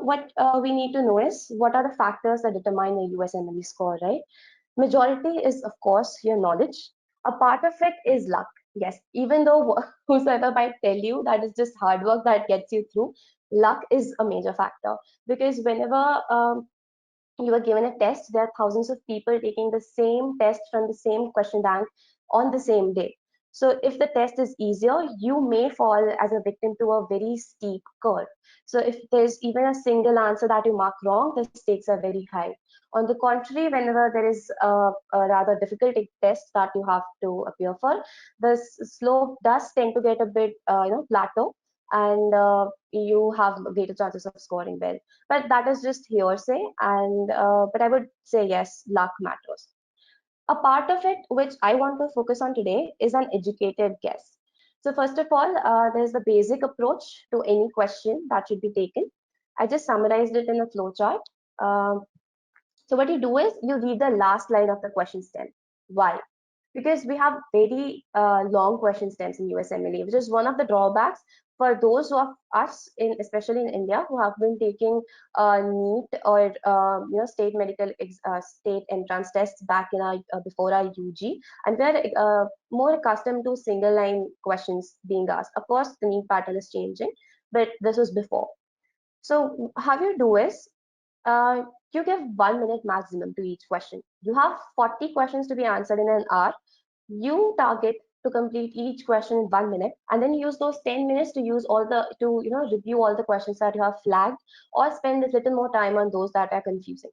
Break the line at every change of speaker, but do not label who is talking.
what we need to know is what are the factors that determine the USMLE score, right? Majority is, of course, your knowledge. A part of it is luck. Yes, even though whosoever might tell you that is just hard work that gets you through, luck is a major factor because whenever you are given a test, there are thousands of people taking the same test from the same question bank on the same day. So if the test is easier, you may fall as a victim to a very steep curve. So if there's even a single answer that you mark wrong, the stakes are very high. On the contrary, whenever there is a rather difficult test that you have to appear for, the slope does tend to get a bit, plateau, and you have greater chances of scoring well. But that is just hearsay, and but I would say yes, luck matters. A part of it which I want to focus on today is an educated guess. So first of all, there's the basic approach to any question that should be taken. I just summarized it in a flowchart. Um, so what you do is you read the last line of the question stem. Why? Because we have very long question stems in USMLE, which is one of the drawbacks for those of us, in especially in India, who have been taking NEET or state entrance tests back in our before our UG, and we're more accustomed to single line questions being asked. Of course, the NEET pattern is changing, but this was before. So how you do is uh, you give 1 minute maximum to each question. You have 40 questions to be answered in an hour. You target to complete each question in 1 minute, and then use those 10 minutes to use all the to review all the questions that you have flagged, or spend a little more time on those that are confusing.